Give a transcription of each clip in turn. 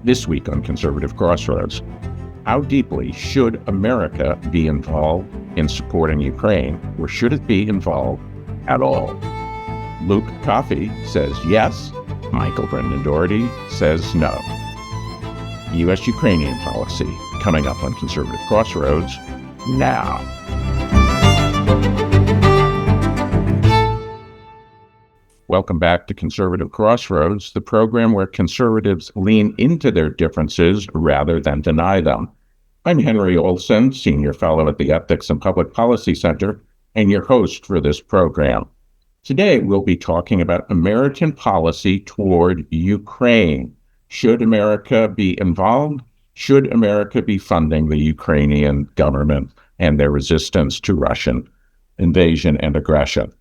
This week on Conservative Crossroads, how deeply should America be involved in supporting Ukraine, or should it be involved at all? Luke Coffey says yes. Michael Brendon Dougherty says no. U.S.-Ukrainian policy coming up on Conservative Crossroads now. Welcome back to Conservative Crossroads, the program where conservatives lean into their differences rather than deny them. I'm Henry Olson, Senior Fellow at the Ethics and Public Policy Center, and your host for this program. Today, we'll be talking about American policy toward Ukraine. Should America be involved? Should America be funding the Ukrainian government and their resistance to Russian invasion and aggression?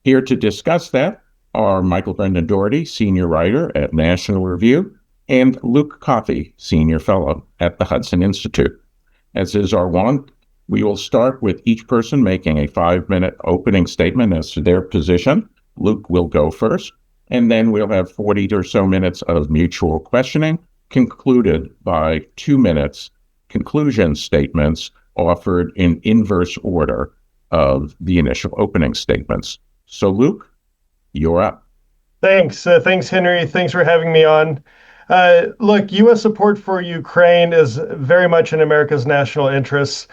Here to discuss that are Michael Brendon Dougherty, Senior Writer at National Review, and Luke Coffey, Senior Fellow at the Hudson Institute. As is our wont, we will start with each person making a 5-minute opening statement as to their position. Luke will go first, and then we'll have 40 or so minutes of mutual questioning, concluded by 2 minutes conclusion statements offered in inverse order of the initial opening statements. So Luke, you're up. Thanks, Henry. Thanks for having me on. Look, U.S. support for Ukraine is very much in America's national interests.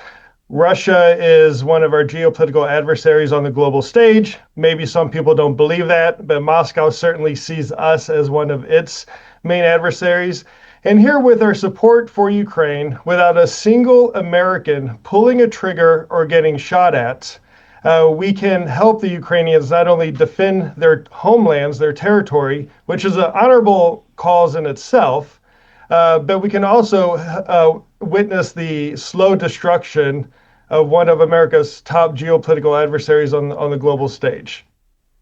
Russia is one of our geopolitical adversaries on the global stage. Maybe some people don't believe that, but Moscow certainly sees us as one of its main adversaries. And here with our support for Ukraine, without a single American pulling a trigger or getting shot at, we can help the Ukrainians not only defend their homelands, their territory, which is an honorable cause in itself, but we can also witness the slow destruction of one of America's top geopolitical adversaries on the global stage.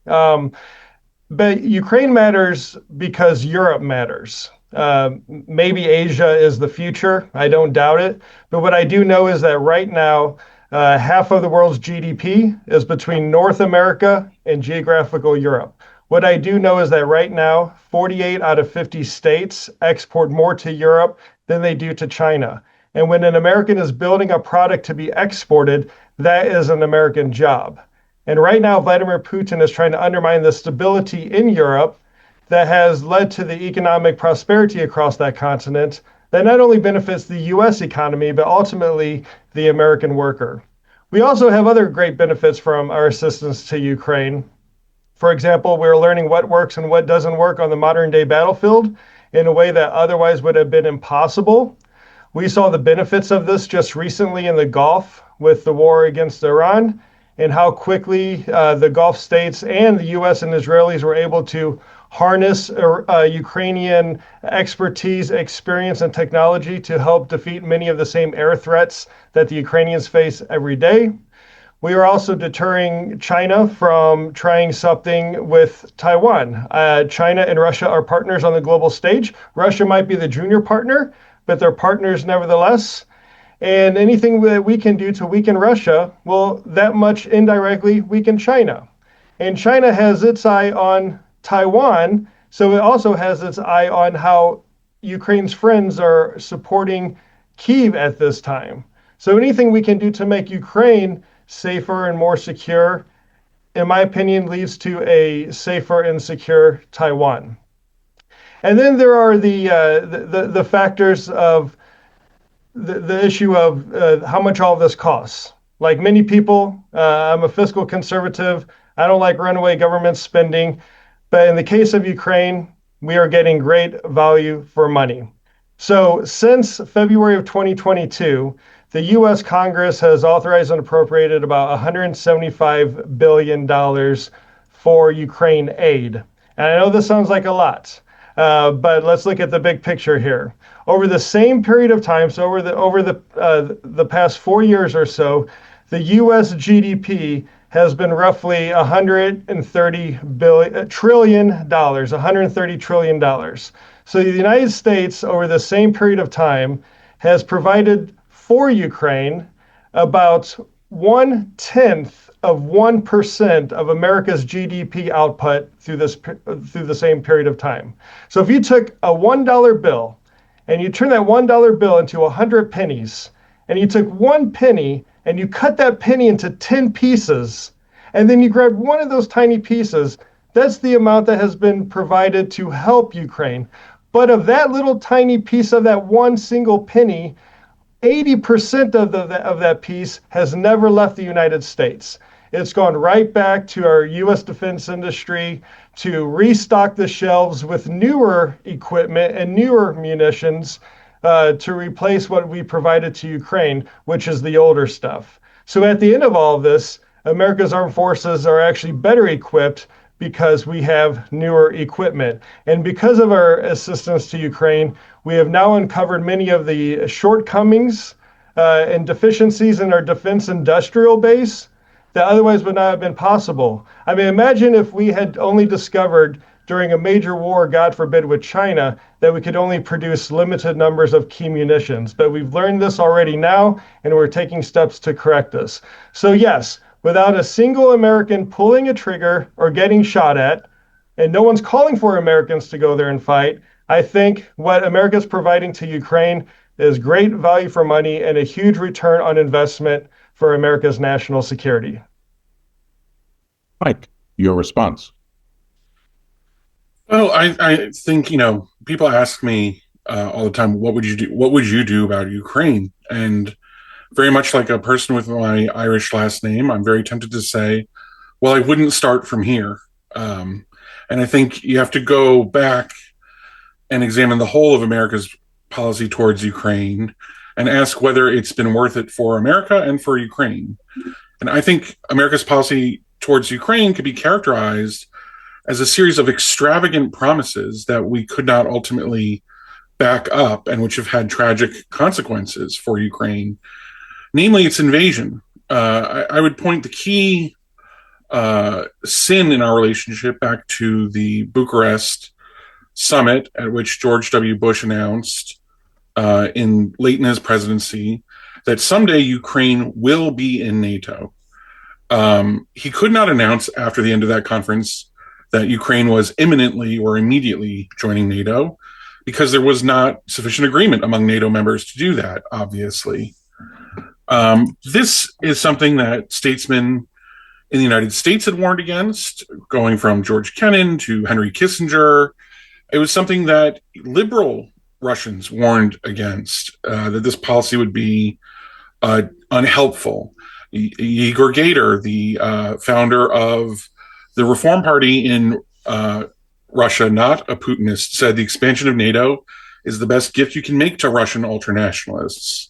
But Ukraine matters because Europe matters. Maybe Asia is the future. I don't doubt it. But what I do know is that right now, half of the world's GDP is between North America and geographical Europe. What I do know is that right now, 48 out of 50 states export more to Europe than they do to China. And when an American is building a product to be exported, that is an American job. And right now, Vladimir Putin is trying to undermine the stability in Europe that has led to the economic prosperity across that continent that not only benefits the U.S. economy, but ultimately the American worker. We also have other great benefits from our assistance to Ukraine. For example, we're learning what works and what doesn't work on the modern day battlefield in a way that otherwise would have been impossible. We saw the benefits of this just recently in the Gulf with the war against Iran, and how quickly the Gulf states and the U.S. and Israelis were able to harness Ukrainian expertise, experience, and technology to help defeat many of the same air threats that the Ukrainians face every day. We are also deterring China from trying something with Taiwan. China and Russia are partners on the global stage. Russia might be the junior partner, but they're partners nevertheless. And anything that we can do to weaken Russia will that much indirectly weaken China. And China has its eye on Taiwan, so it also has its eye on how Ukraine's friends are supporting Kyiv at this time. So anything we can do to make Ukraine safer and more secure, in my opinion, leads to a safer and secure Taiwan. And then there are the factors of the issue of how much all of this costs. Like many people, I'm a fiscal conservative. I don't like runaway government spending. But in the case of Ukraine, we are getting great value for money. So since February of 2022, the U.S. Congress has authorized and appropriated about $175 billion for Ukraine aid. And I know this sounds like a lot, but let's look at the big picture here. Over the same period of time, so over the past 4 years or so, the U.S. GDP has been roughly $130 trillion. So the United States, over the same period of time, has provided for Ukraine about 0.1% of America's GDP output through the same period of time. So if you took a $1 bill and you turn that $1 bill into 100 pennies, and you took one penny and you cut that penny into 10 pieces, and then you grabbed one of those tiny pieces, that's the amount that has been provided to help Ukraine. But of that little tiny piece of that one single penny, 80% of that piece has never left the United States. It's gone right back to our U.S. defense industry to restock the shelves with newer equipment and newer munitions to replace what we provided to Ukraine, which is the older stuff. So at the end of all of this, America's armed forces are actually better equipped because we have newer equipment. And because of our assistance to Ukraine, we have now uncovered many of the shortcomings and deficiencies in our defense industrial base that otherwise would not have been possible. I mean, imagine if we had only discovered during a major war, God forbid, with China, that we could only produce limited numbers of key munitions. But we've learned this already now, and we're taking steps to correct this. So yes, without a single American pulling a trigger or getting shot at, and no one's calling for Americans to go there and fight, I think what America's providing to Ukraine is great value for money and a huge return on investment for America's national security. Mike, your response. Well, I think, people ask me all the time, what would you do? What would you do about Ukraine? And very much like a person with my Irish last name, I'm very tempted to say, well, I wouldn't start from here. And I think you have to go back and examine the whole of America's policy towards Ukraine and ask whether it's been worth it for America and for Ukraine. And I think America's policy towards Ukraine could be characterized as a series of extravagant promises that we could not ultimately back up and which have had tragic consequences for Ukraine, namely its invasion. I would point the key sin in our relationship back to the Bucharest summit at which George W. Bush announced late in his presidency that someday Ukraine will be in NATO. He could not announce after the end of that conference that Ukraine was imminently or immediately joining NATO because there was not sufficient agreement among NATO members to do that, obviously. This is something that statesmen in the United States had warned against, going from George Kennan to Henry Kissinger. It was something that liberal Russians warned against, that this policy would be unhelpful. Igor Gator, the founder of the Reform Party in Russia, not a Putinist, said the expansion of NATO is the best gift you can make to Russian ultranationalists.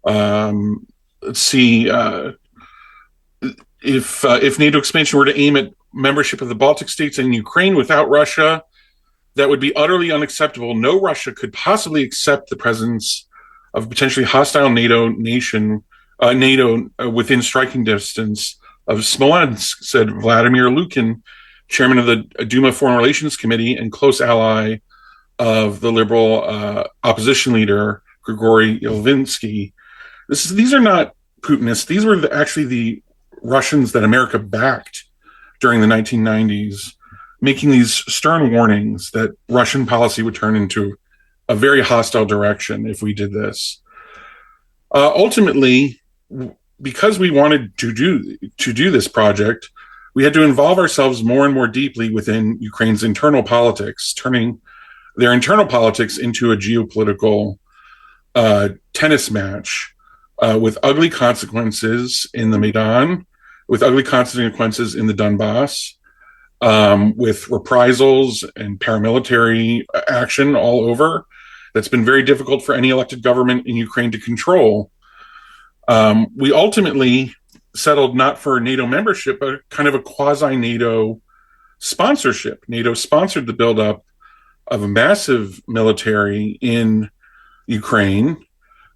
Let's see, if NATO expansion were to aim at membership of the Baltic states and Ukraine without Russia, that would be utterly unacceptable. No Russia could possibly accept the presence of a potentially hostile NATO nation, NATO within striking distance of Smolensk, said Vladimir Lukin, chairman of the Duma Foreign Relations Committee and close ally of the liberal opposition leader, Grigory Yelvinsky. These are not Putinists. These were actually the Russians that America backed during the 1990s, making these stern warnings that Russian policy would turn into a very hostile direction if we did this. Ultimately, because we wanted to do this project, we had to involve ourselves more and more deeply within Ukraine's internal politics, turning their internal politics into a geopolitical tennis match with ugly consequences in the Maidan, with ugly consequences in the Donbass, with reprisals and paramilitary action all over. That's been very difficult for any elected government in Ukraine to control. We ultimately settled not for NATO membership, but kind of a quasi-NATO sponsorship. NATO sponsored the buildup of a massive military in Ukraine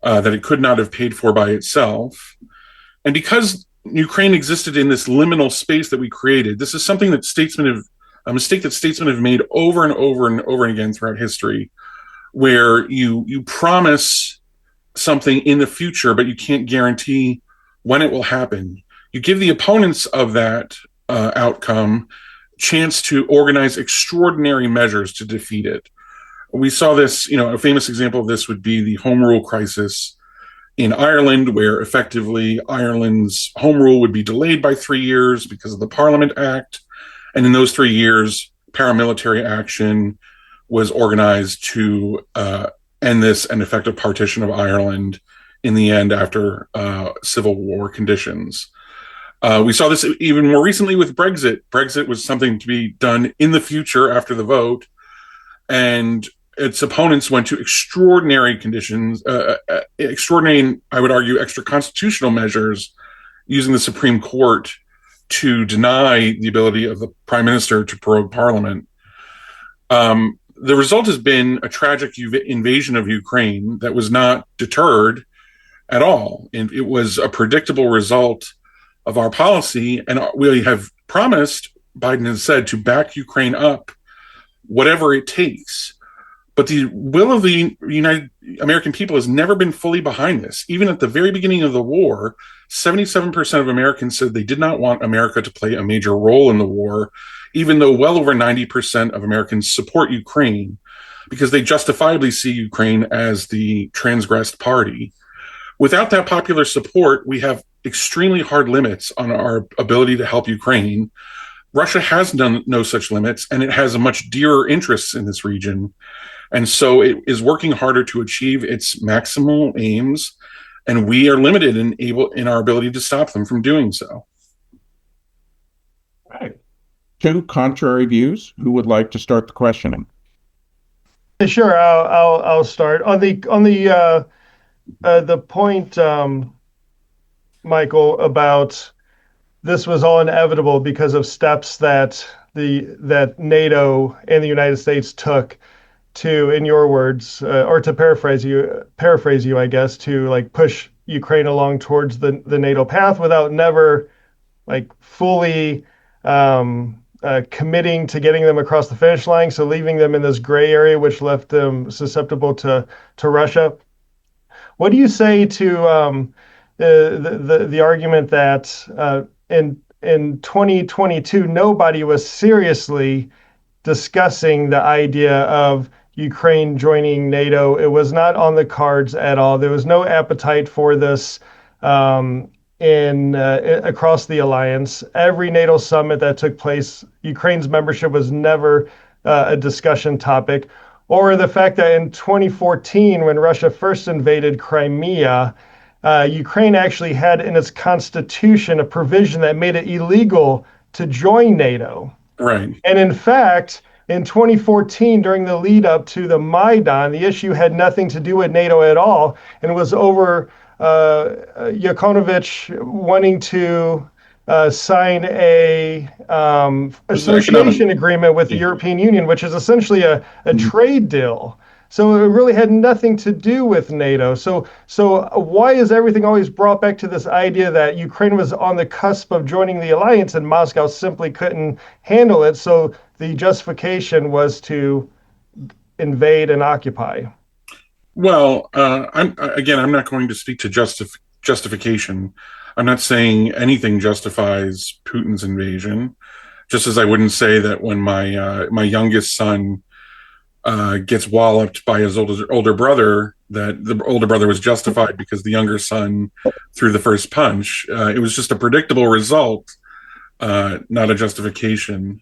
that it could not have paid for by itself. And because Ukraine existed in this liminal space that we created, this is something that a mistake that statesmen have made over and over and over again throughout history, where you promise something in the future, but you can't guarantee when it will happen. You give the opponents of that outcome chance to organize extraordinary measures to defeat it. we saw this, a famous example of this would be the Home Rule crisis in Ireland, where effectively Ireland's home rule would be delayed by 3 years because of the Parliament Act. And in those 3 years, paramilitary action was organized to end this and effect a partition of Ireland in the end after civil war conditions. We saw this even more recently with Brexit. Brexit was something to be done in the future after the vote, and its opponents went to extraordinary conditions, extraordinary, I would argue, extra constitutional measures using the Supreme Court to deny the ability of the Prime Minister to prorogue Parliament. The result has been a tragic invasion of Ukraine that was not deterred at all. And it was a predictable result of our policy. And we have promised, Biden has said, to back Ukraine up, whatever it takes. But the will of the United American people has never been fully behind this. Even at the very beginning of the war, 77% of Americans said they did not want America to play a major role in the war, even though well over 90% of Americans support Ukraine because they justifiably see Ukraine as the transgressed party. Without that popular support, we have extremely hard limits on our ability to help Ukraine. Russia has no such limits, and it has a much dearer interests in this region. And so it is working harder to achieve its maximal aims, and we are limited in our ability to stop them from doing so. Right. Two contrary views. Who would like to start the questioning? Sure, I'll start on the point, Michael, about this was all inevitable because of steps that NATO and the United States took to, in your words, or to paraphrase you, I guess, to like push Ukraine along towards the NATO path without never like fully committing to getting them across the finish line. So leaving them in this gray area, which left them susceptible to Russia. What do you say to the argument that in 2022 nobody was seriously discussing the idea of Ukraine joining NATO? It was not on the cards at all. There was no appetite for this across the alliance. Every NATO summit that took place, Ukraine's membership was never a discussion topic. Or the fact that in 2014, when Russia first invaded Crimea, Ukraine actually had in its constitution a provision that made it illegal to join NATO. Right. And in fact, in 2014, during the lead up to the Maidan, the issue had nothing to do with NATO at all, and was over Yanukovych wanting to sign a association agreement with the European Union, which is essentially a trade deal. So it really had nothing to do with NATO. So why is everything always brought back to this idea that Ukraine was on the cusp of joining the alliance and Moscow simply couldn't handle it? So the justification was to invade and occupy. Well, I'm not going to speak to justification. I'm not saying anything justifies Putin's invasion, just as I wouldn't say that when my youngest son gets walloped by his older brother, that the older brother was justified because the younger son threw the first punch. It was just a predictable result, not a justification.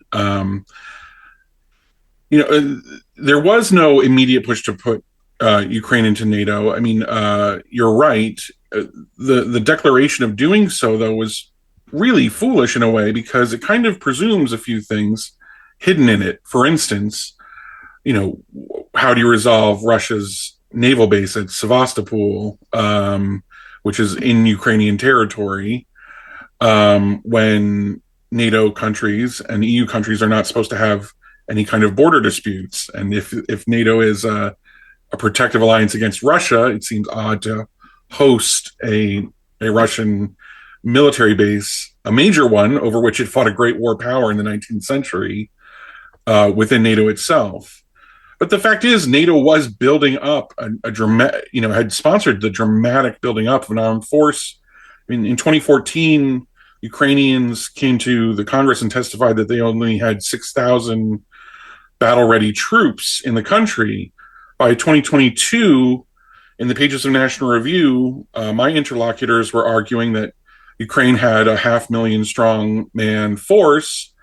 There was no immediate push to put Ukraine into NATO. I mean, you're right. The declaration of doing so, though, was really foolish in a way because it kind of presumes a few things hidden in it. For instance, how do you resolve Russia's naval base at Sevastopol, which is in Ukrainian territory, when NATO countries and EU countries are not supposed to have any kind of border disputes? And if NATO is a protective alliance against Russia, it seems odd to host a Russian military base, a major one over which it fought a great war power in the 19th century, within NATO itself. But the fact is, NATO was building up a dramatic, had sponsored the dramatic building up of an armed force. I mean, in 2014, Ukrainians came to the Congress and testified that they only had 6,000 battle-ready troops in the country. by 2022, in the pages of National Review, my interlocutors were arguing that Ukraine had a 500,000 strong man force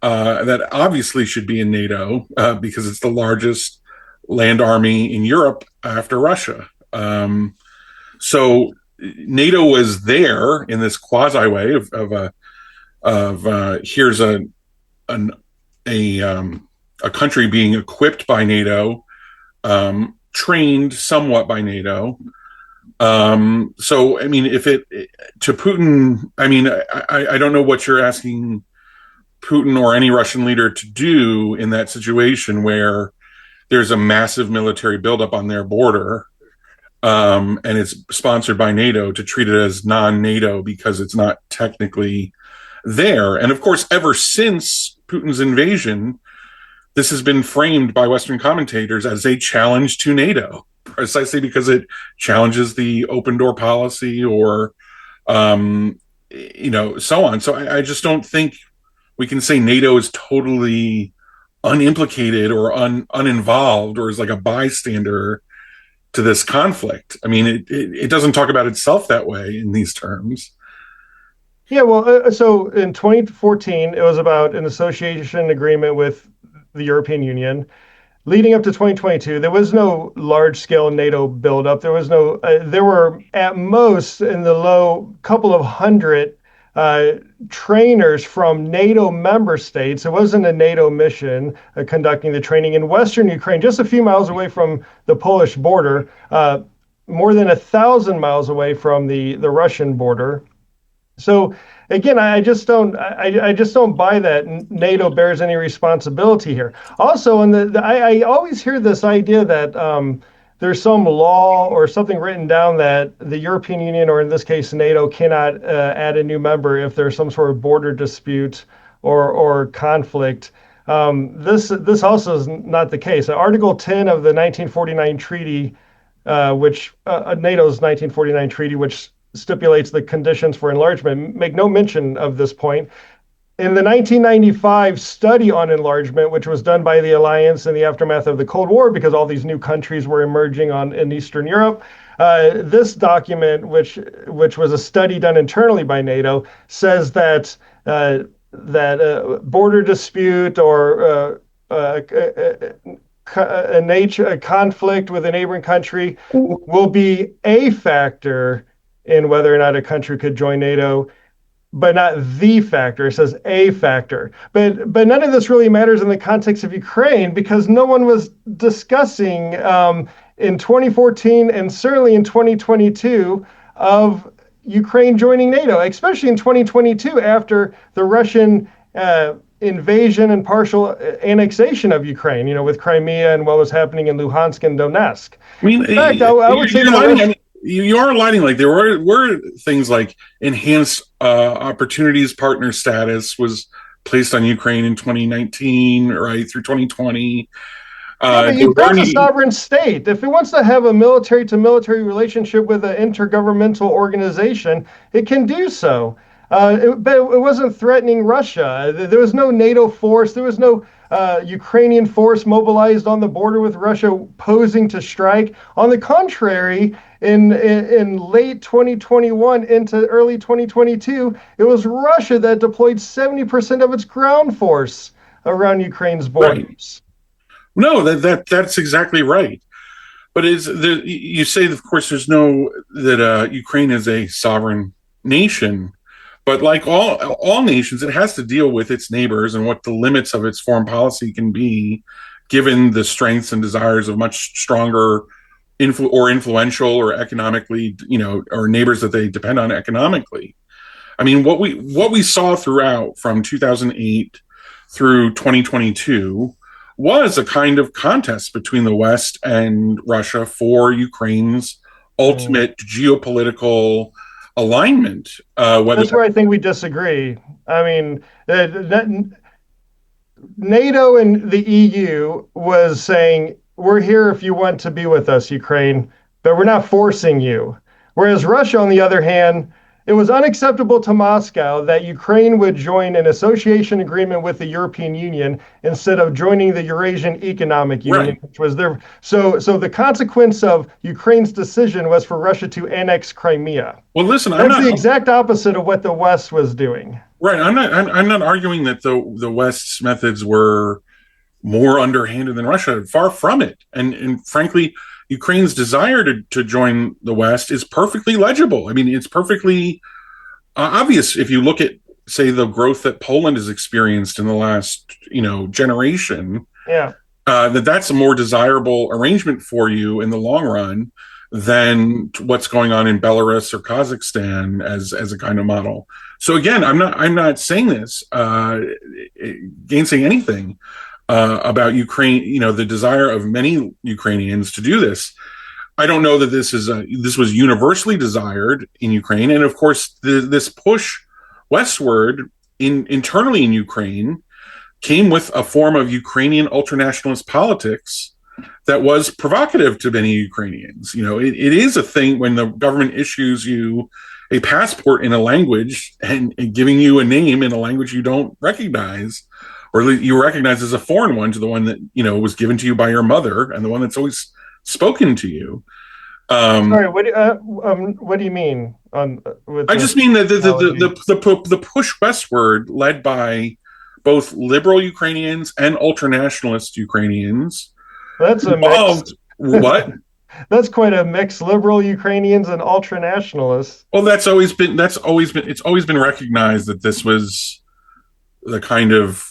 that obviously should be in NATO because it's the largest land army in Europe after Russia. So NATO was there in this quasi way of here's an, a country being equipped by NATO, trained somewhat by NATO. So, I mean, if it to Putin, I mean, I don't know what you're asking Putin or any Russian leader to do in that situation where there's a massive military buildup on their border, and it's sponsored by NATO, to treat it as non-NATO because it's not technically there. And of course, ever since Putin's invasion, this has been framed by Western commentators as a challenge to NATO, precisely because it challenges the open door policy or, so on. So I just don't think we can say NATO is totally unimplicated or uninvolved or is like a bystander to this conflict. I mean, it doesn't talk about itself that way in these terms. Yeah, well, so in 2014, it was about an association agreement with the European Union. Leading up to 2022, there was no large-scale NATO buildup. There was no. There were at most in the low couple of hundred trainers from NATO member states. It wasn't a NATO mission conducting the training in Western Ukraine, just a few miles away from the Polish border, more than 1,000 miles away from the Russian border. So again, I just don't buy that NATO bears any responsibility here. Also, I always hear this idea that there's some law or something written down that the European Union, or in this case NATO, cannot add a new member if there's some sort of border dispute or conflict. This also is not the case. Article 10 of the 1949 treaty, which NATO's 1949 treaty, which stipulates the conditions for enlargement, make no mention of this point. In the 1995 study on enlargement, which was done by the alliance in the aftermath of the Cold War, because all these new countries were emerging in Eastern Europe, this document, which was a study done internally by NATO, says that border dispute or a conflict with a neighboring country will be a factor in whether or not a country could join NATO, but not the factor. It says a factor. But none of this really matters in the context of Ukraine, because no one was discussing in 2014 and certainly in 2022 of Ukraine joining NATO, especially in 2022 after the Russian invasion and partial annexation of Ukraine, with Crimea and what was happening in Luhansk and Donetsk. I mean, in fact, I would say you are aligning. Like, there were things like enhanced opportunities partner status was placed on Ukraine in 2019, right through 2020. But Ukraine's a sovereign state. If it wants to have a military-to-military relationship with an intergovernmental organization, it can do so. But it wasn't threatening Russia. There was no NATO force. There was no Ukrainian force mobilized on the border with Russia posing to strike. On the contrary, in late 2021 into early 2022, it was Russia that deployed 70% of its ground force around Ukraine's borders. Right. No, that's exactly right. But you say, of course, there's no that Ukraine is a sovereign nation. But like all nations, it has to deal with its neighbors and what the limits of its foreign policy can be, given the strengths and desires of much stronger influential or economically, or neighbors that they depend on economically. I mean, what we saw throughout from 2008 through 2022 was a kind of contest between the West and Russia for Ukraine's ultimate geopolitical alignment. That's where I think we disagree. I mean, NATO and the EU was saying, we're here if you want to be with us, Ukraine, but we're not forcing you. Whereas Russia, on the other hand, It was unacceptable to Moscow that Ukraine would join an association agreement with the European Union instead of joining the Eurasian Economic Union, Right. which was their. So the consequence of Ukraine's decision was for Russia to annex Crimea. Well, listen, I'm That's not the exact opposite of what the West was doing. right. I'm not arguing that the West's methods were more underhanded than Russia. Far from it. And frankly, Ukraine's desire to join the West is perfectly legible. I mean, it's perfectly obvious if you look at, say, the growth that Poland has experienced in the last, generation. Yeah. That's a more desirable arrangement for you in the long run than what's going on in Belarus or Kazakhstan as a kind of model. So again, I'm not saying this gainsaying anything about Ukraine. The desire of many Ukrainians to do this. I don't know that this was universally desired in Ukraine, and of course, this push westward internally in Ukraine came with a form of Ukrainian ultranationalist politics that was provocative to many Ukrainians. It is a thing when the government issues you a passport in a language and giving you a name in a language you don't recognize, or you recognize as a foreign one to the one that was given to you by your mother and the one that's always spoken to you. Sorry, what do you mean? I just mean that the push westward, led by both liberal Ukrainians and ultranationalist Ukrainians, that's a mix. What? That's quite a mix. Liberal Ukrainians and ultranationalists. Well, it's always been recognized that this was the kind of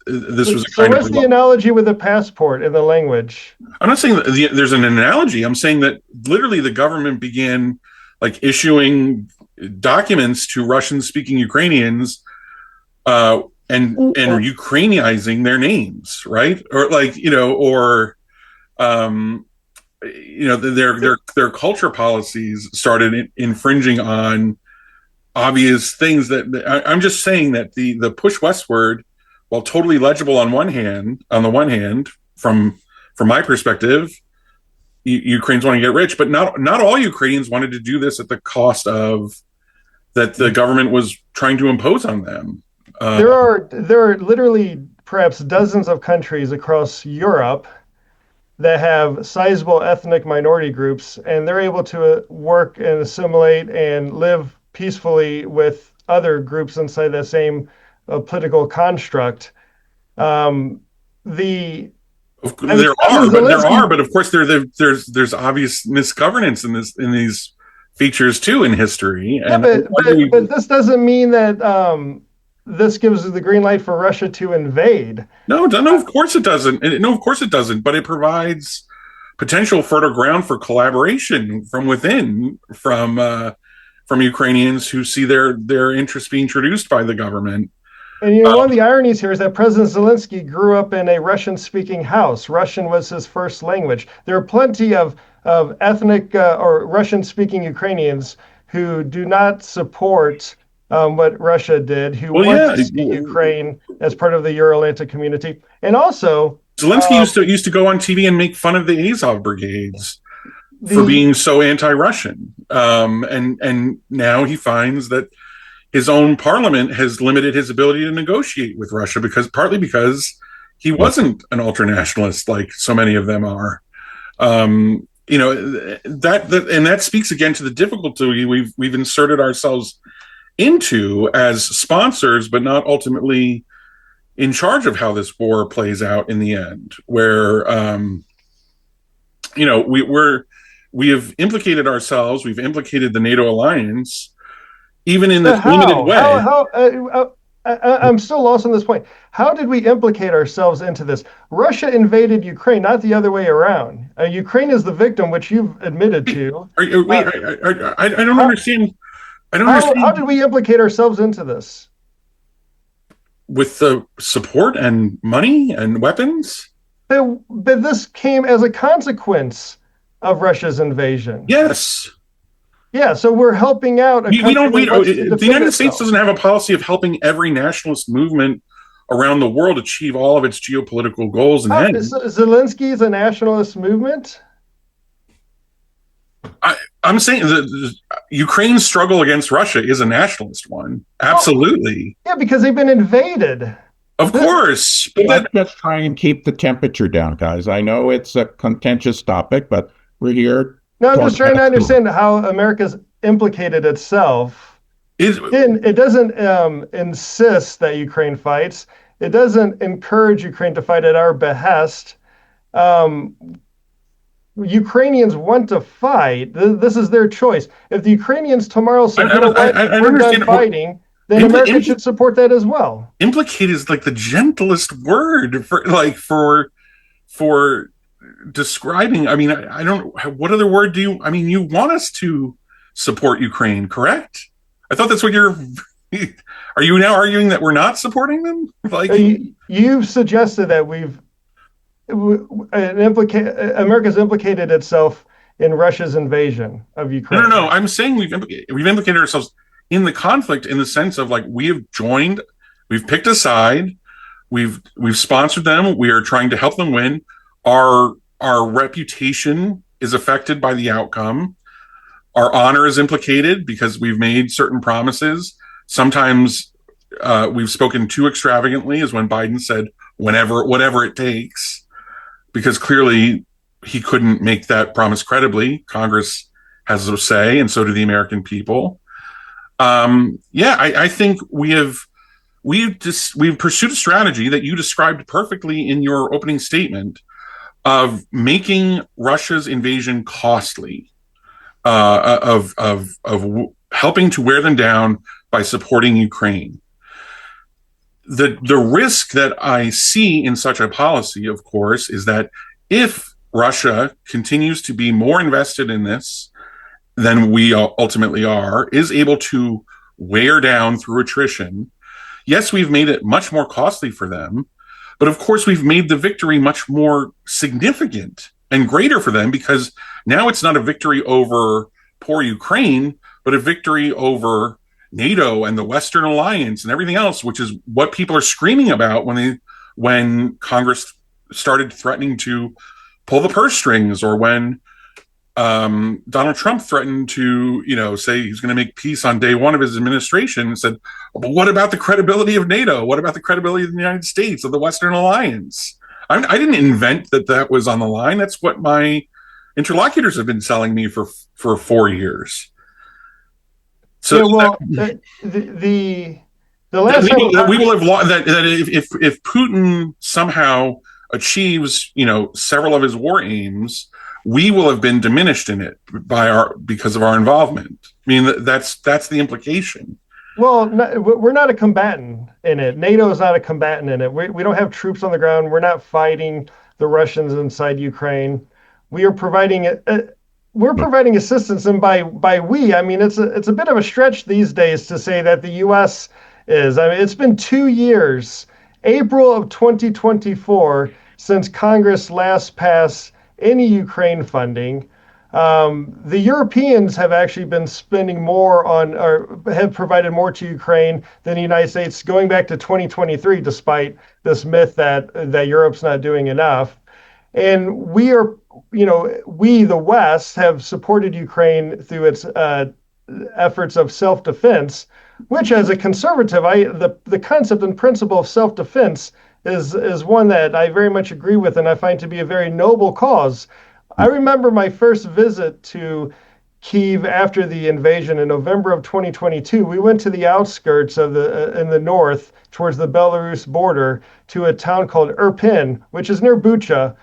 So what's the analogy with the passport in the language? I'm not saying that there's an analogy. I'm saying that literally the government began issuing documents to Russian-speaking Ukrainians and Ukrainizing their names, right? Or their culture policies started infringing on obvious things I'm just saying that the push westward, while totally legible on the one hand, from my perspective, Ukrainians want to get rich, but not all Ukrainians wanted to do this at the cost of that the government was trying to impose on them. There are literally perhaps dozens of countries across Europe that have sizable ethnic minority groups, and they're able to work and assimilate and live peacefully with other groups inside that same political construct. There are, but of course there's obvious misgovernance in these features too in history. Yeah, but this doesn't mean that this gives the green light for Russia to invade. No, of course it doesn't. No, of course it doesn't. But it provides potential fertile ground for collaboration from within, from Ukrainians who see their interests being traduced by the government. And one of the ironies here is that President Zelensky grew up in a Russian-speaking house. Russian was his first language. There are plenty of ethnic or Russian-speaking Ukrainians who do not support what Russia did, who want to see Ukraine as part of the Euro-Atlantic community. And also, Zelensky used to go on TV and make fun of the Azov brigades for being so anti-Russian, and now he finds that his own parliament has limited his ability to negotiate with Russia partly because he wasn't an ultranationalist like so many of them are. That speaks again to the difficulty we've inserted ourselves into as sponsors, but not ultimately in charge of how this war plays out in the end, where we have implicated ourselves, we've implicated the NATO alliance, even in this limited way. I'm still lost on this point. How did we implicate ourselves into this? Russia invaded Ukraine, not the other way around. Ukraine is the victim, which you've admitted to. I don't understand. How did we implicate ourselves into this? With the support and money and weapons? But this came as a consequence of Russia's invasion. Yes. Yeah, so we're helping out. The United States doesn't have a policy of helping every nationalist movement around the world achieve all of its geopolitical goals and ends. Zelensky is a nationalist movement? I'm saying that Ukraine's struggle against Russia is a nationalist one. Absolutely. Yeah, because they've been invaded. Of course. But Let's just try and keep the temperature down, guys. I know it's a contentious topic, but we're here. No, I'm just trying to understand how America's implicated itself. It doesn't insist that Ukraine fights. It doesn't encourage Ukraine to fight at our behest. Ukrainians want to fight. This is their choice. If the Ukrainians tomorrow say, we're done fighting, then America should support that as well. Implicate is like the gentlest word for describing. I mean, I don't. What other word do you? I mean, you want us to support Ukraine, correct? I thought that's what you're. Are you now arguing that we're not supporting them? Like you've suggested that America's implicated itself in Russia's invasion of Ukraine. No. I'm saying we've implicated ourselves in the conflict in the sense of like we have joined, we've picked a side, we've sponsored them, we are trying to help them win. Our reputation is affected by the outcome. Our honor is implicated because we've made certain promises. Sometimes we've spoken too extravagantly, as when Biden said, whatever it takes, because clearly he couldn't make that promise credibly. Congress has a say, and so do the American people. I think we've pursued a strategy that you described perfectly in your opening statement of making Russia's invasion costly, of helping to wear them down by supporting Ukraine. The risk that I see in such a policy, of course, is that if Russia continues to be more invested in this than we ultimately are, is able to wear down through attrition, yes, we've made it much more costly for them, but of course we've made the victory much more significant and greater for them, because now it's not a victory over poor Ukraine, but a victory over NATO and the Western Alliance and everything else, which is what people are screaming about when Congress started threatening to pull the purse strings, or when Donald Trump threatened to, say he's going to make peace on day one of his administration, and said, but what about the credibility of NATO? What about the credibility of the United States, of the Western Alliance? I didn't invent that was on the line. That's what my interlocutors have been selling me for 4 years. So the last time we will have lost that if Putin somehow achieves several of his war aims, we will have been diminished in it because of our involvement. I mean, that's the implication. Well, we're not a combatant in it. NATO is not a combatant in it. We don't have troops on the ground. We're not fighting the Russians inside Ukraine. We are providing assistance, and by we, I mean it's a bit of a stretch these days to say that the U.S. is. I mean, it's been 2 years, April of 2024, since Congress last passed any Ukraine funding. The Europeans have actually been spending more on, or have provided more to Ukraine than the United States, going back to 2023, despite this myth that Europe's not doing enough. And we are, we, the West, have supported Ukraine through its efforts of self-defense, which, as a conservative, the concept and principle of self-defense is one that I very much agree with, and I find to be a very noble cause. I remember my first visit to Kyiv after the invasion in November of 2022. We went to the outskirts of in the north, towards the Belarus border, to a town called Irpin, which is near Bucha,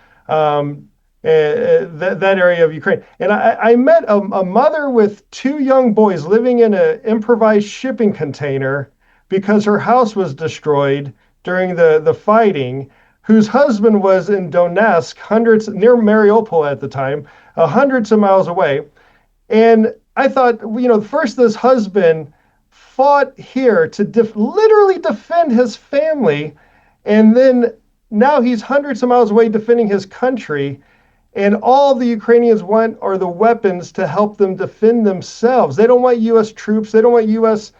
that area of Ukraine. And I met a mother with 2 young boys living in an improvised shipping container because her house was destroyed during the fighting, whose husband was in Donetsk, near Mariupol at the time, hundreds of miles away. And I thought, first this husband fought here to literally defend his family, and then now he's hundreds of miles away defending his country, and all the Ukrainians want are the weapons to help them defend themselves. They don't want U.S. troops. They don't want U.S.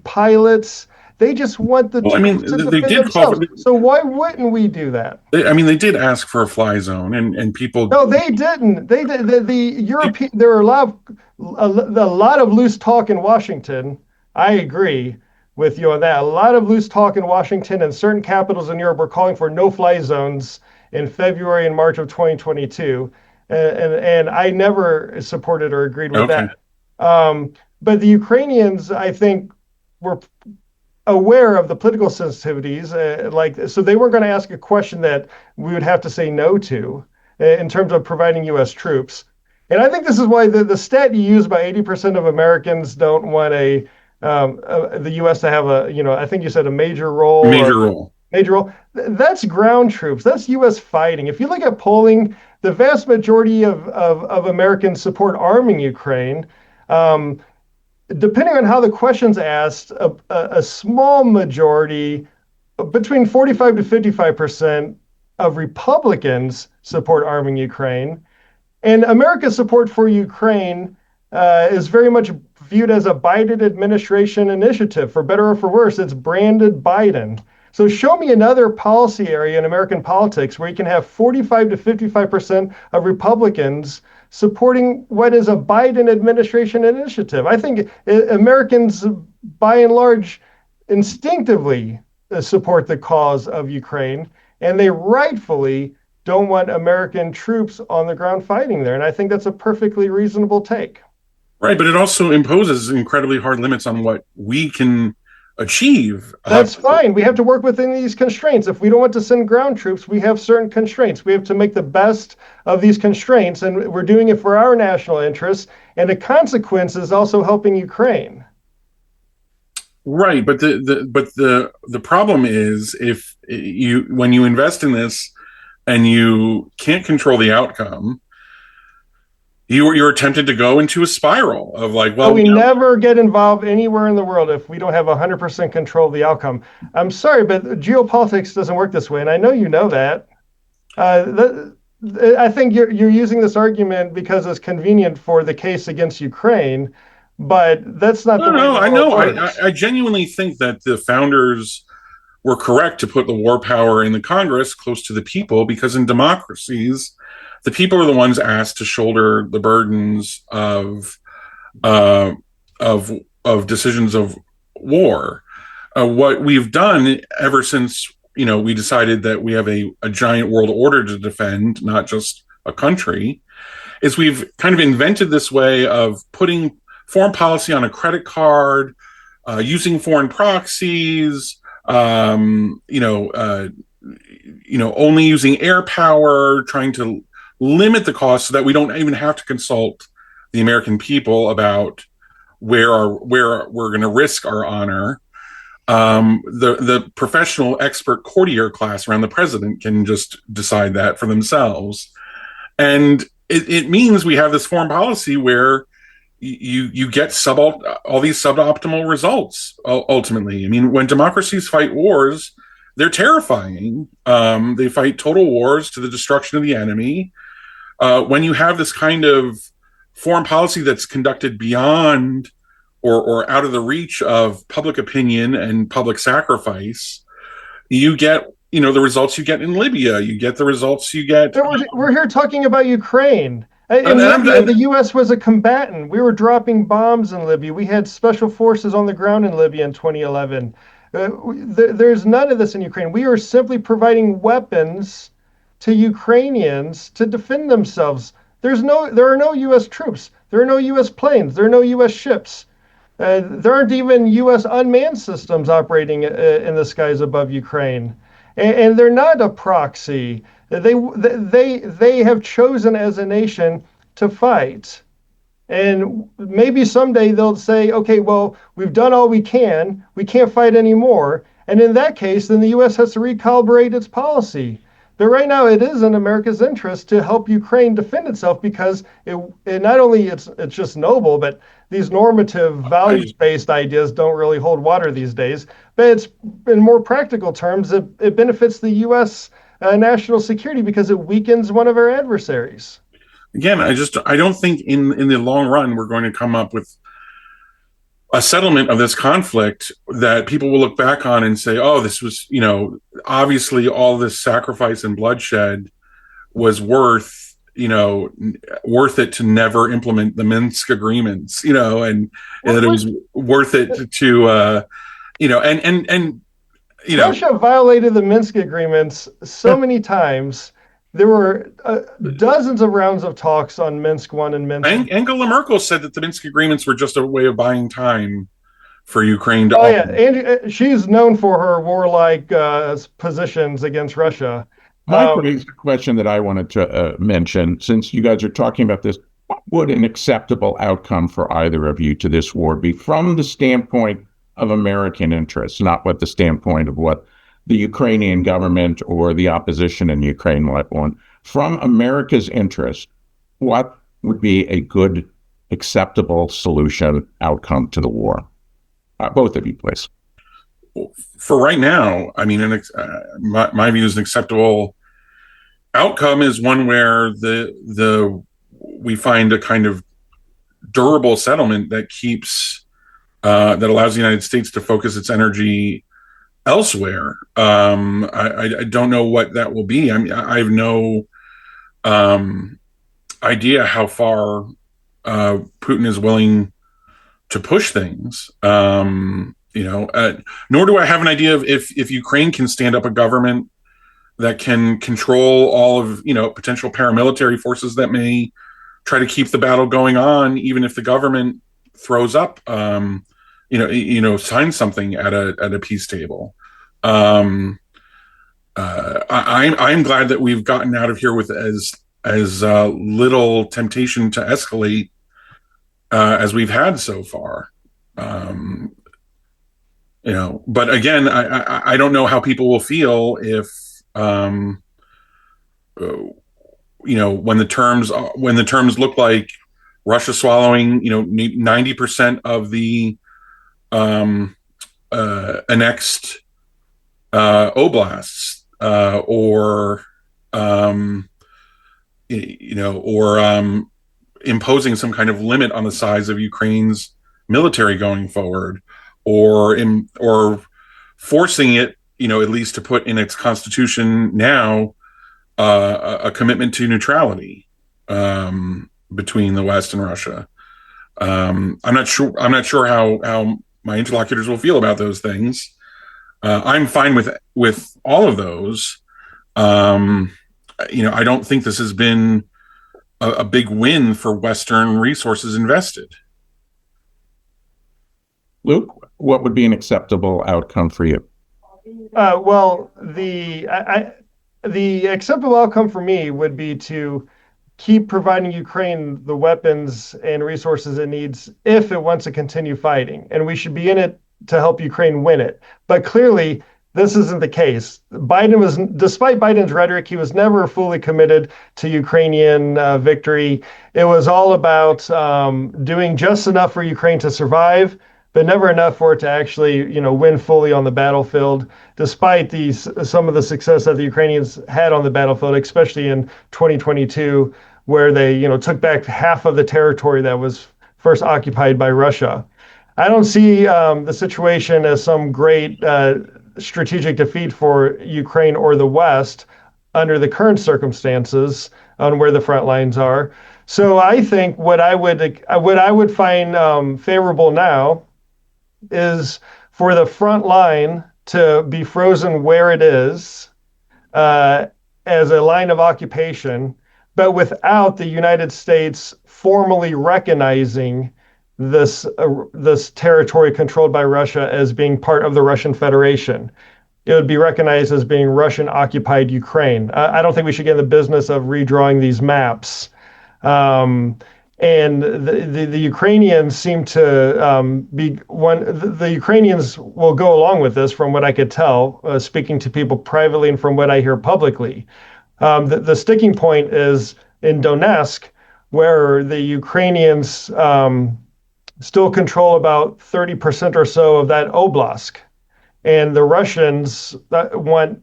Pilots. They just want the troops to defend themselves. So why wouldn't we do that? They did ask for a fly zone, and people. No, they didn't. The European. There are a lot of a lot of loose talk in Washington. I agree with you on that. A lot of loose talk in Washington, and certain capitals in Europe were calling for no-fly zones in February and March of 2022, and I never supported or agreed with Okay. that. But the Ukrainians, I think, were aware of the political sensitivities, so they weren't going to ask a question that we would have to say no to in terms of providing U.S. troops. And I think this is why the stat you use about 80% of Americans don't want the U.S. to have I think you said a major role or Major role. major role. That's ground troops. That's U.S. fighting. If you look at polling, the vast majority of Americans support arming Ukraine. Um, Depending on how the question's asked, a small majority, between 45 to 55% of Republicans support arming Ukraine. And America's support for Ukraine is very much viewed as a Biden administration initiative, for better or for worse. It's branded Biden. So show me another policy area in American politics where you can have 45 to 55% of Republicans supporting what is a Biden administration initiative. I think Americans, by and large, instinctively support the cause of Ukraine, and they rightfully don't want American troops on the ground fighting there. And I think that's a perfectly reasonable take. Right, but it also imposes incredibly hard limits on what we can achieve. That's fine. We have to work within these constraints. If we don't want to send ground troops, we have certain constraints. We have to make the best of these constraints, and we're doing it for our national interests. And the consequence is also helping Ukraine. Right, but the problem is if you when you invest in this and you can't control the outcome, you're tempted to go into a spiral of like, But well, we never get involved anywhere in the world if we don't have 100% control of the outcome. I'm sorry, but geopolitics doesn't work this way, and I know you know that. I think you're using this argument because it's convenient for the case against Ukraine, but that's not the way no, the I world know. works. I genuinely think that the founders were correct to put the war power in the Congress close to the people because in democracies, the people are the ones asked to shoulder the burdens uh, of of decisions of war. What we've done ever since we decided that we have a giant world order to defend, not just a country, is we've kind of invented this way of putting foreign policy on a credit card, using foreign proxies, only using air power, trying to limit the cost so that we don't even have to consult the American people about where we're going to risk our honor. The professional expert courtier class around the president can just decide that for themselves, and it means we have this foreign policy where you get all these suboptimal results ultimately. I mean, when democracies fight wars, they're terrifying. They fight total wars to the destruction of the enemy. When you have this kind of foreign policy that's conducted beyond or out of the reach of public opinion and public sacrifice, you get the results you get in Libya. You get the results you get. We're here talking about Ukraine. In And Libya, the U.S. was a combatant. We were dropping bombs in Libya. We had special forces on the ground in Libya in 2011. There's none of this in Ukraine. We are simply providing weapons to Ukrainians to defend themselves. There are no U.S. troops. There are no U.S. planes. There are no U.S. ships. There aren't even U.S. unmanned systems operating in the skies above Ukraine, and they're not a proxy. They have chosen as a nation to fight, and maybe someday they'll say, okay, well, we've done all we can. We can't fight anymore, and in that case, then the U.S. has to recalibrate its policy. But right now, it is in America's interest to help Ukraine defend itself because it not only it's just noble, but these normative values-based ideas don't really hold water these days. But it's in more practical terms, it benefits the U.S. National security because it weakens one of our adversaries. Again, I don't think in the long run we're going to come up with a settlement of this conflict that people will look back on and say, oh, this was, obviously all this sacrifice and bloodshed was worth worth it to never implement the Minsk agreements, and that it was worth it to, and Russia violated the Minsk agreements so many times. There were dozens of rounds of talks on Minsk 1 and Minsk. Angela Merkel said that the Minsk agreements were just a way of buying time for Ukraine to. Oh yeah, and she's known for her warlike positions against Russia. Mike raised a question that I wanted to mention. Since you guys are talking about this, what would an acceptable outcome for either of you to this war be from the standpoint of American interests, not what the standpoint of what the Ukrainian government or the opposition in Ukraine might want? From America's interest, what would be a good, acceptable solution outcome to the war? Both of you, please. For right now, I mean, my view is an acceptable outcome is one where we find a kind of durable settlement that keeps that allows the United States to focus its energy elsewhere. I don't know what that will be. I mean, I have no idea how far Putin is willing to push things. Nor do I have an idea of if Ukraine can stand up a government that can control all of potential paramilitary forces that may try to keep the battle going on, even if the government throws up, signs something at a peace table. I'm glad that we've gotten out of here with as little temptation to escalate as we've had so far. But again, I don't know how people will feel if when the terms look like Russia swallowing 90% of the annexed oblasts, or imposing some kind of limit on the size of Ukraine's military going forward, or forcing it, at least to put in its constitution now a commitment to neutrality between the West and Russia. I'm not sure how my interlocutors will feel about those things. I'm fine with all of those. I don't think this has been a big win for Western resources invested. Luke, what would be an acceptable outcome for you? Well, the acceptable outcome for me would be to keep providing Ukraine the weapons and resources it needs if it wants to continue fighting. And we should be in it to help Ukraine win it. But clearly, this isn't the case. Despite Biden's rhetoric, he was never fully committed to Ukrainian victory. It was all about doing just enough for Ukraine to survive, but never enough for it to actually, win fully on the battlefield, despite some of the success that the Ukrainians had on the battlefield, especially in 2022, where they, took back half of the territory that was first occupied by Russia. I don't see the situation as some great strategic defeat for Ukraine or the West under the current circumstances on where the front lines are. So I think what I would find favorable now is for the front line to be frozen where it is as a line of occupation, but without the United States formally recognizing this territory controlled by Russia as being part of the Russian Federation. It would be recognized as being Russian-occupied Ukraine. I don't think we should get in the business of redrawing these maps. And the Ukrainians seem to be one. The Ukrainians will go along with this, from what I could tell, speaking to people privately and from what I hear publicly. The sticking point is in Donetsk, where the Ukrainians still control about 30% or so of that oblast. And the Russians want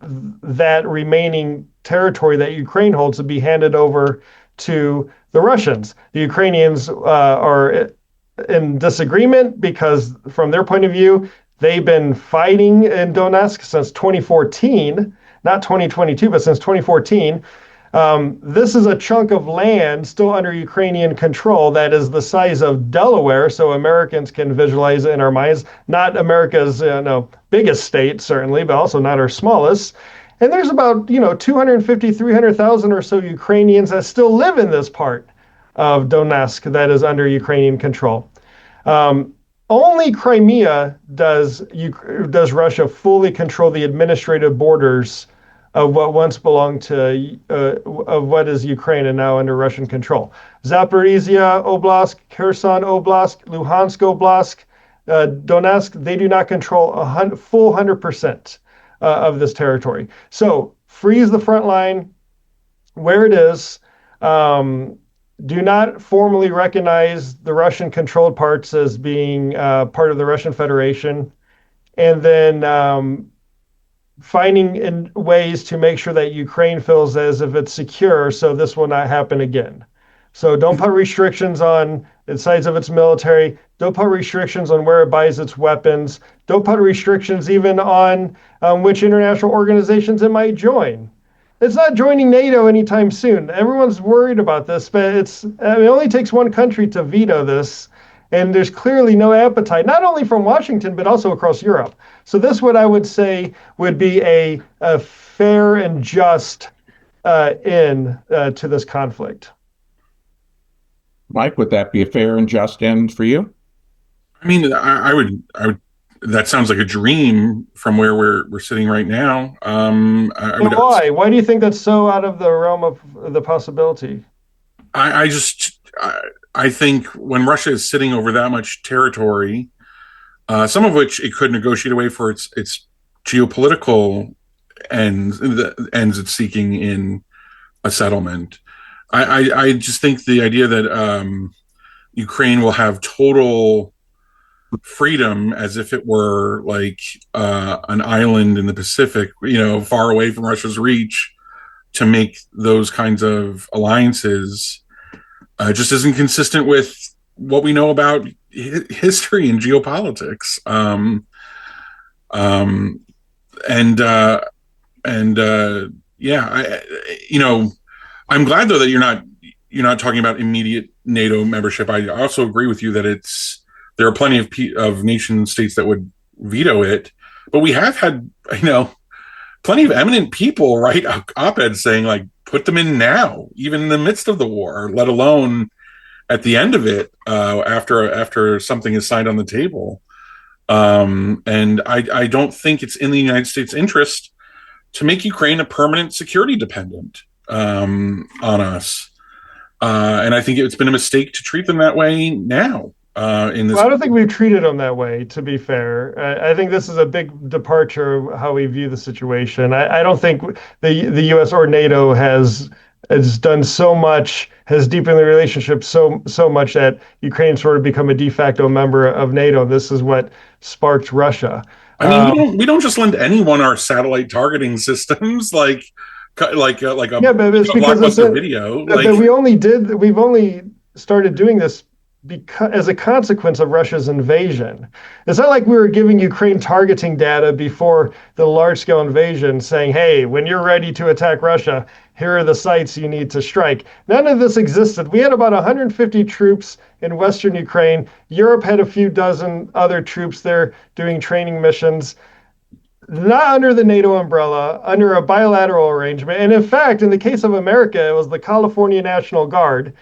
that remaining territory that Ukraine holds to be handed over to the Russians. The Ukrainians are in disagreement because, from their point of view, they've been fighting in Donetsk since 2014, not 2022, but since 2014. This is a chunk of land still under Ukrainian control that is the size of Delaware, so Americans can visualize it in our minds. Not America's biggest state, certainly, but also not our smallest. And there's about 250, 300,000 or so Ukrainians that still live in this part of Donetsk that is under Ukrainian control. Only Crimea does Russia fully control the administrative borders of what once belonged to of what is Ukraine and now under Russian control. Zaporizhia Oblast, Kherson Oblast, Luhansk Oblast, Donetsk, they do not control full 100% of this territory. So freeze the front line where it is. Do not formally recognize the Russian-controlled parts as being part of the Russian Federation, and then finding in ways to make sure that Ukraine feels as if it's secure, so this will not happen again. So don't put restrictions on the size of its military. Don't put restrictions on where it buys its weapons. Don't put restrictions even on which international organizations it might join. It's not joining NATO anytime soon. Everyone's worried about this, but it only takes one country to veto this. And there's clearly no appetite, not only from Washington, but also across Europe. So this, what I would say, would be a fair and just end to this conflict. Mike, would that be a fair and just end for you? I mean, I would. That sounds like a dream from where we're sitting right now. Why? Why do you think that's so out of the realm of the possibility? I think when Russia is sitting over that much territory, some of which it could negotiate away for its geopolitical ends, the ends it's seeking in a settlement. I just think the idea that Ukraine will have total freedom as if it were like an island in the Pacific, far away from Russia's reach, to make those kinds of alliances just isn't consistent with what we know about history and geopolitics. I'm glad though that you're not talking about immediate NATO membership. I also agree with you that there are plenty of nation states that would veto it, but we have had plenty of eminent people write op-eds saying, like, put them in now, even in the midst of the war, let alone at the end of it, after something is signed on the table. And I don't think it's in the United States' interest to make Ukraine a permanent security dependent on us. And I think it's been a mistake to treat them that way now. I don't think we've treated them that way, to be fair. I think this is a big departure of how we view the situation. I don't think the U.S. or NATO has done so much, has deepened the relationship so much that Ukraine sort of become a de facto member of NATO. This is what sparked Russia. I mean, we don't just lend anyone our satellite targeting systems, like a it's blockbuster video. But we've only started doing this as a consequence of Russia's invasion. It's not like we were giving Ukraine targeting data before the large-scale invasion saying, hey, when you're ready to attack Russia, here are the sites you need to strike. None of this existed. We had about 150 troops in Western Ukraine. Europe had a few dozen other troops there doing training missions, not under the NATO umbrella, under a bilateral arrangement. And in fact, in the case of America, it was the California National Guard.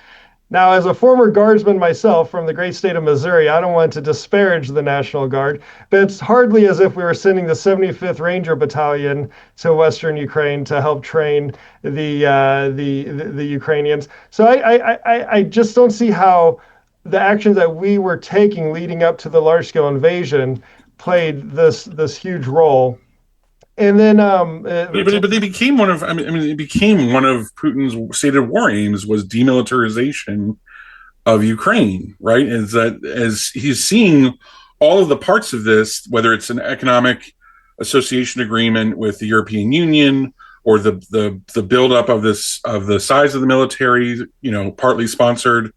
Now, as a former guardsman myself from the great state of Missouri, I don't want to disparage the National Guard, but it's hardly as if we were sending the 75th Ranger Battalion to Western Ukraine to help train the Ukrainians. So I just don't see how the actions that we were taking leading up to the large-scale invasion played this huge role. And then, but they became one of. It became one of Putin's stated war aims was demilitarization of Ukraine. Right? Is that as he's seeing all of the parts of this, whether it's an economic association agreement with the European Union or the buildup of the size of the military, partly sponsored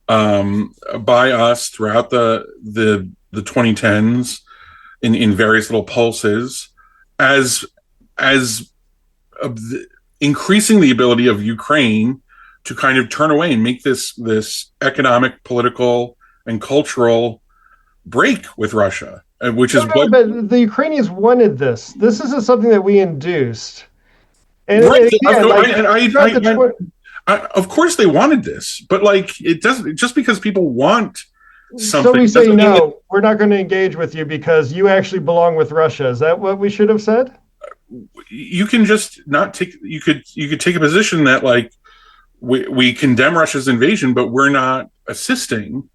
by us throughout the 2010s in various little pulses. As increasing the ability of Ukraine to kind of turn away and make this economic, political, and cultural break with Russia, which is No, what. but the Ukrainians wanted this. This isn't something that we induced. And Right. again, like throughout the Of course they wanted this, but like it doesn't, just because people want so something we say doesn't mean that no, we're not going to engage with you because you actually belong with Russia. Is that what we should have said? you can just not take. You could take a position that like we condemn Russia's invasion, but we're not assisting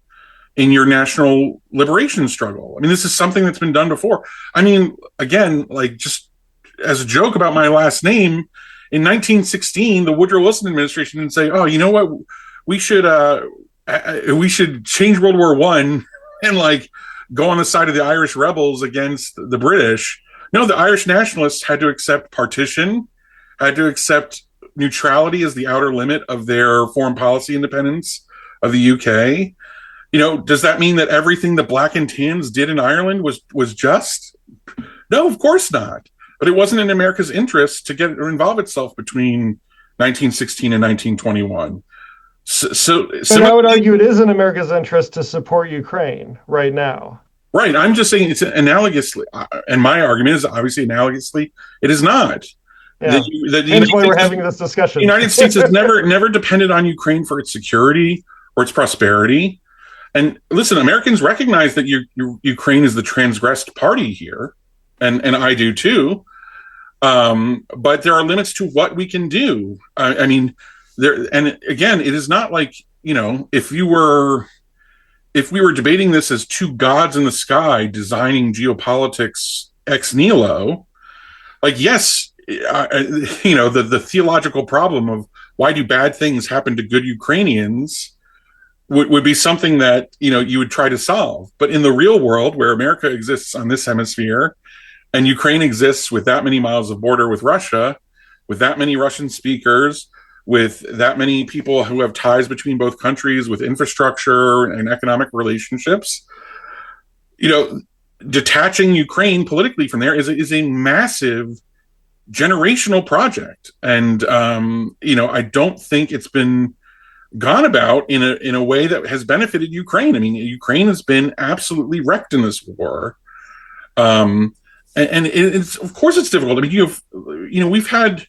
in your national liberation struggle. I mean, this is something that's been done before. I mean, again, like just as a joke about my last name, in 1916, the Woodrow Wilson administration didn't say, "Oh, you know what? We should change World War I and like go on the side of the Irish rebels against the British." No, the Irish nationalists had to accept partition, had to accept neutrality as the outer limit of their foreign policy independence of the UK. Does that mean that everything the Black and Tans did in Ireland was just? No, of course not. But it wasn't in America's interest to get or involve itself between 1916 and 1921. And I would argue it is in America's interest to support Ukraine right now. Right. I'm just saying it's analogously, and my argument is obviously analogously, it is not. Yeah. Hence why we're having this discussion. The United States has never depended on Ukraine for its security or its prosperity. And listen, Americans recognize that Ukraine is the transgressed party here, and I do too. But there are limits to what we can do. I mean, and again, it is not like if we were debating this as two gods in the sky designing geopolitics ex nihilo, like yes, the theological problem of why do bad things happen to good Ukrainians would be something that you would try to solve. But in the real world, where America exists on this hemisphere and Ukraine exists with that many miles of border with Russia, with that many Russian speakers, with that many people who have ties between both countries, with infrastructure and economic relationships, detaching Ukraine politically from there is a massive generational project. And I don't think it's been gone about in a way that has benefited Ukraine. I mean, Ukraine has been absolutely wrecked in this war. And it's, of course it's difficult. I mean, we've had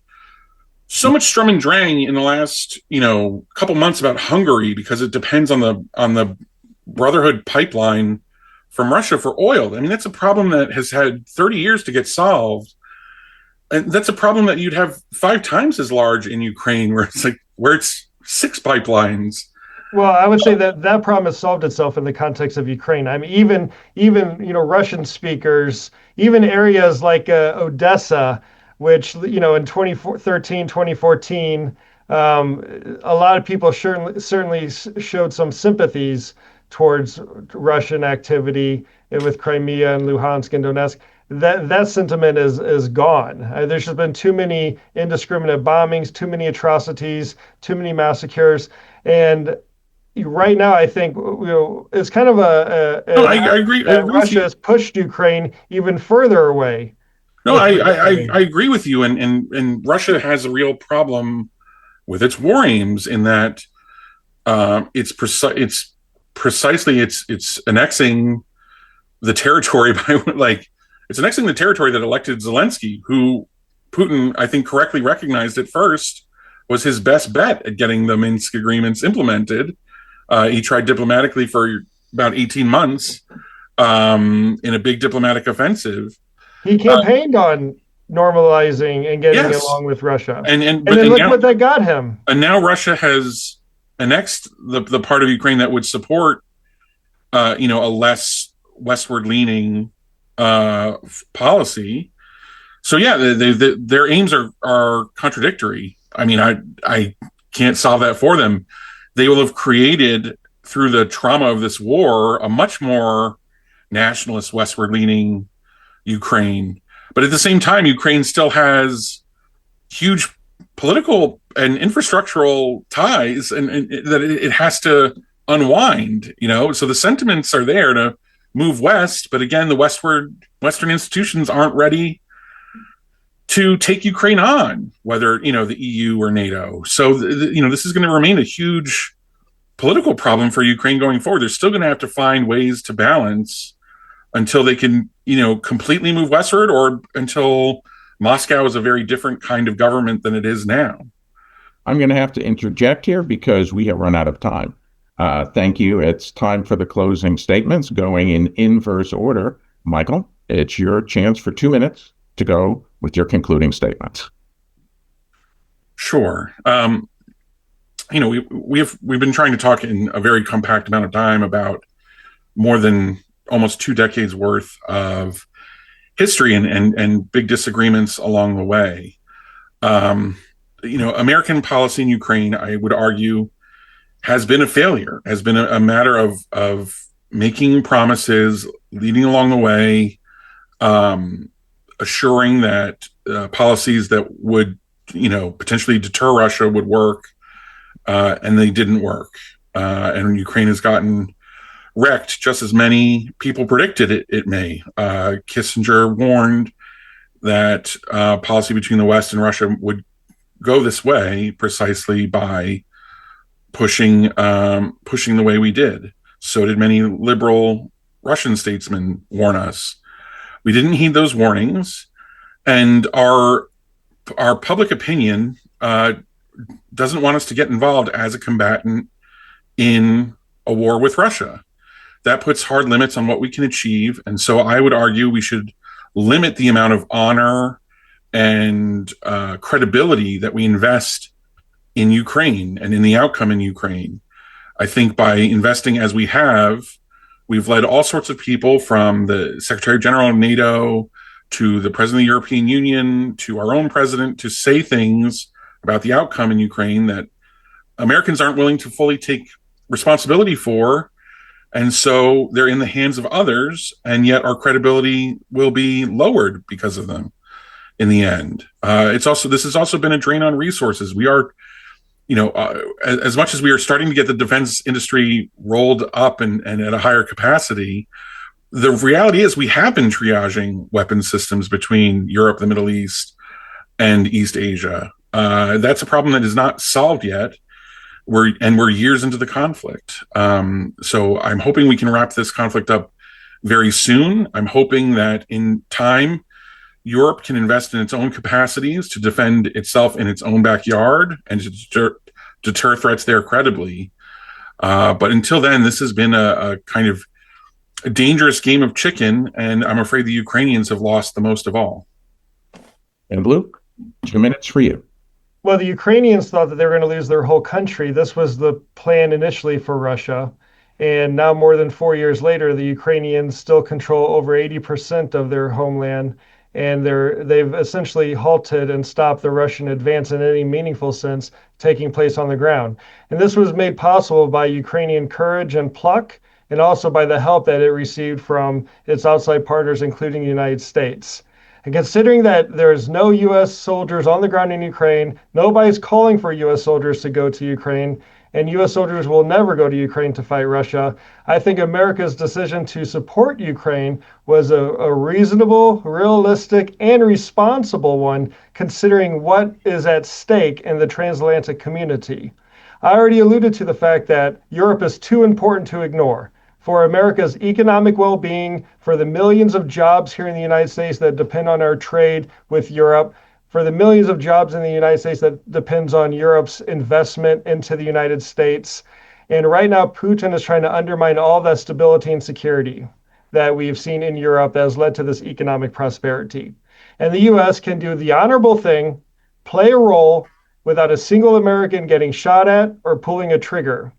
so much strum and drang in the last, couple months about Hungary because it depends on the Brotherhood pipeline from Russia for oil. I mean, that's a problem that has had 30 years to get solved. And that's a problem that you'd have 5 times as large in Ukraine, where it's 6 pipelines. Well, I would say that problem has solved itself in the context of Ukraine. I mean, even Russian speakers, even areas like Odessa, which in 2013, 2014, a lot of people certainly showed some sympathies towards Russian activity with Crimea and Luhansk and Donetsk. That sentiment is gone. There's just been too many indiscriminate bombings, too many atrocities, too many massacres, and right now I think it's kind of I agree. Russia has pushed Ukraine even further away. No, I agree with you, and Russia has a real problem with its war aims in that it's precisely annexing the territory it's annexing the territory that elected Zelensky, who Putin, I think, correctly recognized at first was his best bet at getting the Minsk agreements implemented. He tried diplomatically for about 18 months in a big diplomatic offensive. He campaigned on normalizing and getting along with Russia. And then look what that got him. And now Russia has annexed the part of Ukraine that would support a less westward-leaning policy. So yeah, their aims are contradictory. I mean, I can't solve that for them. They will have created, through the trauma of this war, a much more nationalist, westward-leaning Ukraine. But at the same time, Ukraine still has huge political and infrastructural ties and that it has to unwind, So the sentiments are there to move west, but again, the Western institutions aren't ready to take Ukraine on, whether, the EU or NATO. So, this is going to remain a huge political problem for Ukraine going forward. They're still going to have to find ways to balance until they can, completely move westward, or until Moscow is a very different kind of government than it is now. I'm going to have to interject here because we have run out of time. Thank you. It's time for the closing statements, going in inverse order. Michael, it's your chance for 2 minutes to go with your concluding statements. Sure. We've been trying to talk in a very compact amount of time about more than almost 2 decades worth of history and big disagreements along the way. American policy in Ukraine, I would argue, has been a failure, has been a matter of making promises, leading along the way, assuring that policies that would, potentially deter Russia would work, and they didn't work. And Ukraine has gotten wrecked, just as many people predicted it may. Kissinger warned that policy between the West and Russia would go this way precisely by pushing the way we did. So did many liberal Russian statesmen warn us. We didn't heed those warnings, and our public opinion doesn't want us to get involved as a combatant in a war with Russia. That puts hard limits on what we can achieve, and so I would argue we should limit the amount of honor and credibility that we invest in Ukraine and in the outcome in Ukraine. I think by investing as we have, we've led all sorts of people, from the Secretary General of NATO to the President of the European Union to our own president, to say things about the outcome in Ukraine that Americans aren't willing to fully take responsibility for. And so they're in the hands of others, and yet our credibility will be lowered because of them in the end. This has also been a drain on resources. We are, as much as we are starting to get the defense industry rolled up and at a higher capacity, the reality is we have been triaging weapons systems between Europe, the Middle East, and East Asia. That's a problem that is not solved yet. We're years into the conflict. So I'm hoping we can wrap this conflict up very soon. I'm hoping that in time, Europe can invest in its own capacities to defend itself in its own backyard and to deter threats there credibly. But until then, this has been a kind of a dangerous game of chicken, and I'm afraid the Ukrainians have lost the most of all. And Luke, 2 minutes for you. Well, the Ukrainians thought that they were going to lose their whole country. This was the plan initially for Russia. And now, more than 4 years later, the Ukrainians still control over 80% of their homeland. And they've essentially halted and stopped the Russian advance in any meaningful sense taking place on the ground. And this was made possible by Ukrainian courage and pluck, and also by the help that it received from its outside partners, including the United States. And considering that there's no U.S. soldiers on the ground in Ukraine, nobody's calling for U.S. soldiers to go to Ukraine, and U.S. soldiers will never go to Ukraine to fight Russia, I think America's decision to support Ukraine was a reasonable, realistic, and responsible one, considering what is at stake in the transatlantic community. I already alluded to the fact that Europe is too important to ignore. For America's economic well-being, for the millions of jobs here in the United States that depend on our trade with Europe, for the millions of jobs in the United States that depends on Europe's investment into the United States. And right now, Putin is trying to undermine all that stability and security that we've seen in Europe that has led to this economic prosperity. And the U.S. can do the honorable thing, play a role without a single American getting shot at or pulling a trigger.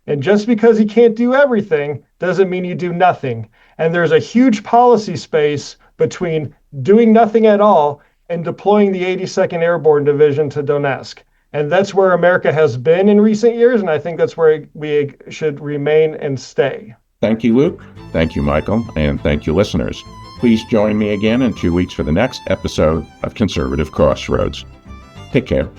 And just because he can't do everything doesn't mean you do nothing. And there's a huge policy space between doing nothing at all and deploying the 82nd Airborne Division to Donetsk. And that's where America has been in recent years, and I think that's where we should remain and stay. Thank you, Luke. Thank you, Michael. And thank you, listeners. Please join me again in 2 weeks for the next episode of Conservative Crossroads. Take care.